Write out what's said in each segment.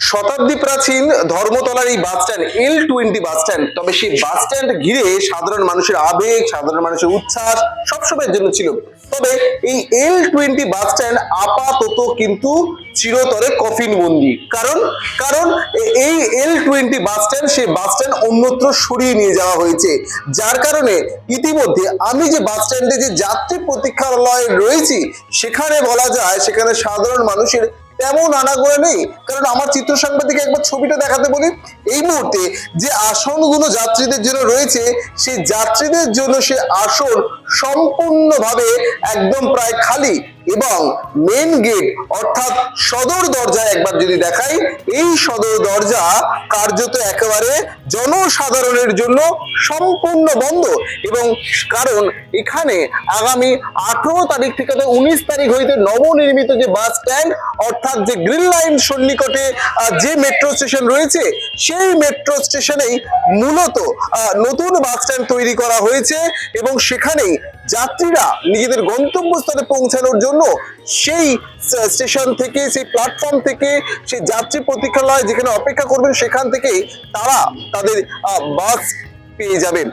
শতাব্দী প্রাচীন ধর্মতলার এই bus stand L20 bus stand, তবে সেই বাস স্ট্যান্ড ঘিরে সাধারণ মানুষের আবেগ, সাধারণ মানুষের উচ্ছ্বাস সবসময়ের জন্য ছিল। তবে এই L20 বাস স্ট্যান্ড আপাতত কিন্তু চিরতরে কফিন বন্দি। কারণ কারণ এই L20 বাস স্ট্যান্ড, সেই বাস স্ট্যান্ড অন্যত্র সরিয়ে নিয়ে যাওয়া হয়েছে, যার কারণে ইতিমধ্যে আমি যে বাস স্ট্যান্ডে যে যাত্রী প্রতীক্ষালয়ে রয়েছি সেখানে বলা যায় সেখানে সাধারণ মানুষের তেমন আনাগোনা নেই। কারণ আমার চিত্র সাংবাদিক একবার ছবিটা দেখাতে বলি। এই মুহূর্তে যে আসনগুলো যাত্রীদের জন্য রয়েছে সেই যাত্রীদের জন্য সে আসন সম্পূর্ণভাবে একদম প্রায় খালি, এবং মেন গেট অর্থাৎ সদর দরজা একবার যদি দেখাই, এই সদর দরজা কার্যত একেবারে জনসাধারণের জন্য সম্পূর্ণ বন্ধ। এবং কারণ এখানে আগামী 18 তারিখ থেকে 19 তারিখ হইতে নবনির্মিত যে বাস স্ট্যান্ড অর্থাৎ যে গ্রিন লাইন সন্নিকটে যে মেট্রো স্টেশন রয়েছে সেই মেট্রো স্টেশনেই মূলত নতুন বাস স্ট্যান্ড তৈরি করা হয়েছে, এবং সেখানেই যাত্রীরা নিজেদের গন্তব্যস্থলে পৌঁছানোর জন্য সেই স্টেশন থেকে, সেই প্ল্যাটফর্ম থেকে, সেই যাত্রী প্রতীক্ষালয় যেখানে অপেক্ষা করবেন সেখান থেকে তারা তাদের বাস পেয়ে যাবেন,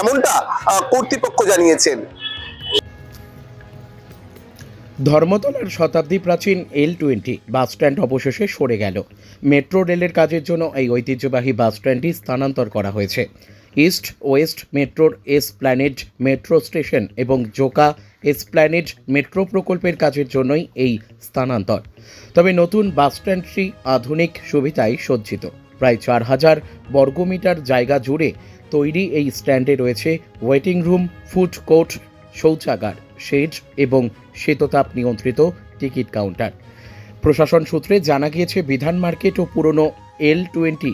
এমনটা কর্তৃপক্ষ জানিয়েছেন। ধর্মতলার শতাব্দী প্রাচীন L20 বাস স্ট্যান্ড অবশেষে সরে গেল। মেট্রো রেলের কাজের জন্য এই ঐতিহ্যবাহী বাস স্ট্যান্ডটি স্থানান্তর করা হয়েছে। ইস্ট ওয়েস্ট মেট্রোর এসপ্ল্যানেড মেট্রো স্টেশন এবং জোকা এসপ্ল্যানেড মেট্রো প্রকল্পের কাজের জন্যই এই স্থানান্তর। তবে নতুন বাস স্ট্যান্ডটি আধুনিক সুবিধায় সজ্জিত। প্রায় 4000 বর্গমিটার জায়গা জুড়ে তৈরি এই স্ট্যান্ডে রয়েছে ওয়েটিং রুম, ফুড কোর্ট, শৌচাগার, শেড এবং শীততাপ নিয়ন্ত্রিত টিকিট কাউন্টার। প্রশাসন সূত্রে জানা গিয়েছে বিধান মার্কেট ও পুরনো L20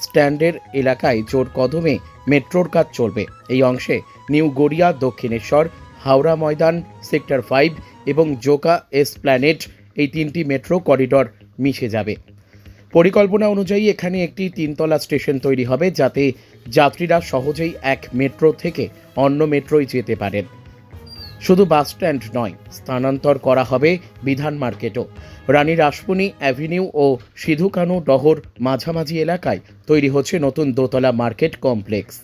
স্ট্যান্ডের এলাকায় জোর কদমে মেট্রোর কাজ চলবে। এই অংশে নিউ গড়িয়া, দক্ষিণেশ্বর, হাওড়া ময়দান, সেক্টর 5 এবং জোকা এসপ্ল্যানেড এই তিনটি মেট্রো করিডর মিশে যাবে। পরিকল্পনা অনুযায়ী এখানে একটি 3তলা স্টেশন তৈরি হবে, যাতে যাত্রীরা সহজেই এক মেট্রো থেকে অন্য মেট্রোয় যেতে পারেন। শুধু বাস স্ট্যান্ড নয়, স্থানান্তর করা হবে বিধান মার্কেটও। রানী রাসমণি অ্যাভিনিউ ও সিধু কানু ডহর মাঝামাঝি এলাকায় তৈরি হচ্ছে নতুন দোতলা মার্কেট কমপ্লেক্স।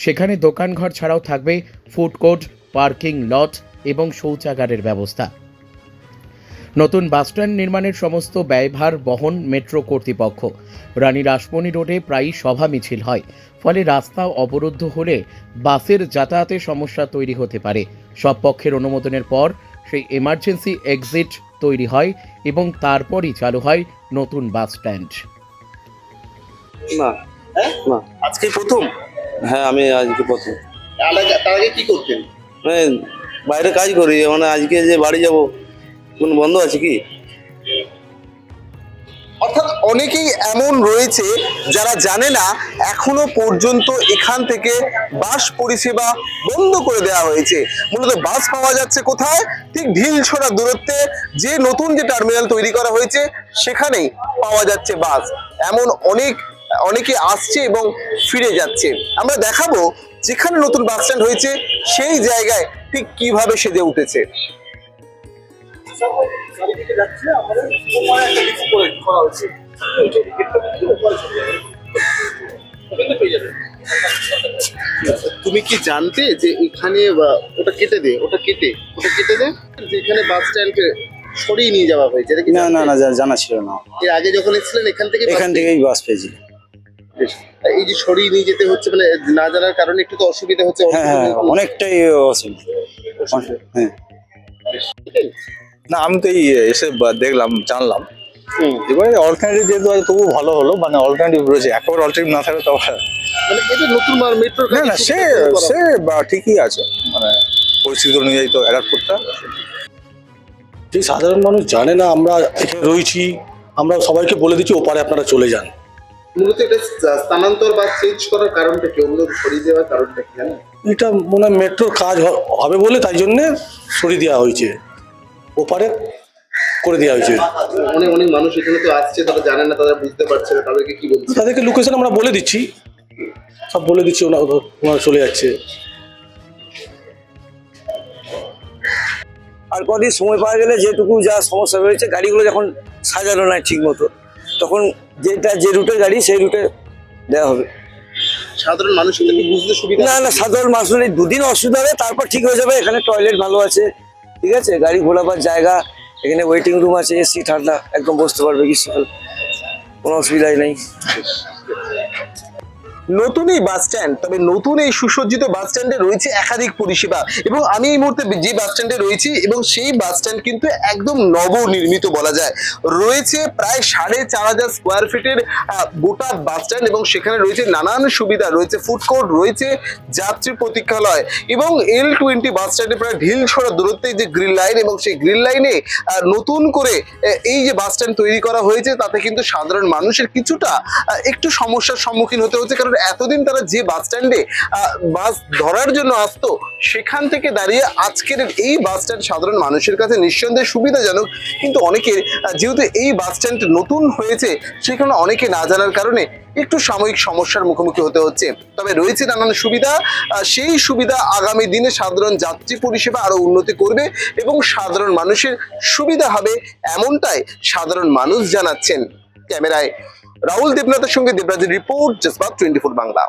সেখানে দোকানঘর ছাড়াও থাকবে ফুড কোর্ট, পার্কিং লট এবং শৌচাগারের ব্যবস্থা। নতুন বাসস্ট্যান্ড নির্মাণের সমস্ত ব্যয়ভার বহন মেট্রো কর্তৃপক্ষ। রানী রাসমণি রোডে প্রায়ই সভা মিছিল হয়, ফলে রাস্তা অবরুদ্ধ হলে বাসের যাতায়াতের সমস্যা তৈরি হতে পারে। সব পক্ষের অনুমোদনের পর সেই এমার্জেন্সি এক্সিট তৈরি হয় এবং তারপরই চালু হয় নতুন বাস স্ট্যান্ড। না না আজকে প্রথম? হ্যাঁ, আমি আজকে প্রথম। তার আগে কি করতেন? মানে বাইরে কাজ করি, মানে আজকে যে বাড়ি যাব, কোন বন্ধ আছে কি? অর্থাৎ অনেকেই এমন রয়েছে যারা জানে না এখনো পর্যন্ত এখান থেকে বাস পরিষেবা বন্ধ করে দেওয়া হয়েছে। মূলত বাস পাওয়া যাচ্ছে কোথায়? ঠিক ঢিলছড়া দূরত্বে যে নতুন যে টার্মিনাল তৈরি করা হয়েছে সেখানেই পাওয়া যাচ্ছে বাস। এমন অনেকে আসছে এবং ফিরে যাচ্ছে। আমরা দেখাবো যেখানে নতুন বাস স্ট্যান্ড হয়েছে সেই জায়গায় ঠিক কিভাবে সেজে উঠেছে। তুমি কি জানতে যে এখানে ওটা কেটে দে যে এখানে বাস স্ট্যান্ডকে সরিয়ে নিয়ে যাওয়া হয়েছে? না না না, জানা ছিল না। এর আগে যখন এসেছিলেন এখান থেকেই বাস পেয়েছি। এই যে সরিয়ে নিয়ে যেতে হচ্ছে, মানে না জানার কারণে একটু তো অসুবিধা হচ্ছে। হ্যাঁ হ্যাঁ, অনেকটাই অসুবিধা। হ্যাঁ না, আমি তো এই এসে দেখলাম, জানলাম। এবারে অল্টারনেটিভ যেহেতু আছে তবু ভালো হলো, মানে অল্টারনেটিভ রয়েছে। একেবারে অল্টারনেটিভ না থাকলে তো মানে এটা নতুন মেট্রো না না, সে ঠিকই আছে, মানে পরিস্থিতি অনুযায়ী তো অ্যাডাপ্ট করতে হবে। যে সাধারণ মানুষ জানে না আমরা এখানে রয়েছি, আমরা সবাইকে বলে দিচ্ছি ওপারে আপনারা চলে যান। মূলত এটা স্থানান্তর বা চেঞ্জ করার কারণটা কি? ওগুলো সরিয়ে দেওয়ার কারণটা কি জানেন? এটা মনে হয় মেট্রোর কাজ হবে বলে তাই জন্যে সরিয়ে দেওয়া হয়েছে, ওপারে করে দেওয়া হয়েছে। অনেক মানুষ এখানে তো আসছে, তারা জানে না, তারা বুঝতে পারছে না, তাদেরকে কি বলছে? তাদেরকে লোকেশন আমরা বলে দিচ্ছি, সব বলে দিচ্ছি, ওনারা চলে যাচ্ছে। আর কদিন সময় পাওয়া গেলে যেটুকু যা সমস্যা রয়েছে, গাড়িগুলো যখন সাজানো নাই ঠিক মতো, তখন যে রুটের গাড়ি সেই রুটে দেওয়া হবে। সাধারণ মানুষের কি বুঝতে সুবিধা? না না, সাধারণ মানুষের এই দুদিন অসুবিধা হবে, তারপর ঠিক হয়ে যাবে। এখানে টয়লেট ভালো আছে, ঠিক আছে, গাড়ি ঘোরাবার জায়গা, এখানে ওয়েটিং রুম আছে, এসি ঠান্ডা, একদম বসতে পারবে, গ্রীষ্মকাল কোনো অসুবিধাই নেই। নতুন এই বাস স্ট্যান্ড, তবে নতুন এই সুসজ্জিত বাস স্ট্যান্ডে রয়েছে একাধিক পরিষেবা, এবং আমি এই মুহূর্তে যে বাস স্ট্যান্ডে রয়েছি এবং সেই বাস স্ট্যান্ড কিন্তু একদম নবনির্মিত বলা যায়। রয়েছে প্রায় 4,500 স্কোয়ার ফিটের গোটা বাস স্ট্যান্ড, এবং সেখানে রয়েছে নানান সুবিধা, রয়েছে ফুড কোর্ট, রয়েছে যাত্রী প্রতীক্ষালয়, এবং L20 বাস স্ট্যান্ডে প্রায় ঢিল ছড়া দূরত্বে যে গ্রিল লাইন, এবং সেই গ্রিল লাইনে নতুন করে এই যে বাস স্ট্যান্ড তৈরি করা হয়েছে, তাতে কিন্তু সাধারণ মানুষের কিছুটা একটু সমস্যার সম্মুখীন হতে হচ্ছে, কারণ এতদিন তারা যে বাস স্ট্যান্ডে বাস ধরার জন্য আসতো, সেখান থেকে দাঁড়িয়ে আজকের এই বাস স্ট্যান্ড সাধারণ মানুষের কাছে নিঃসন্দেহে সুবিধাজনক। কিন্তু অনেকে যেহেতু এই বাস স্ট্যান্ড নতুন হয়েছে, সেখানে অনেকে না জানার কারণে একটু সাময়িক সমস্যার মুখোমুখি হতে হচ্ছে। তবে রয়েছে নানান সুবিধা, সেই সুবিধা আগামী দিনে সাধারণ যাত্রী পরিষেবা আরো উন্নতি করবে এবং সাধারণ মানুষের সুবিধা হবে, এমনটাই সাধারণ মানুষ জানাচ্ছেন। ক্যামেরায় রাহুল দেবনাথের সঙ্গে দেবরাজের রিপোর্ট, জজবাত 24 বাংলা।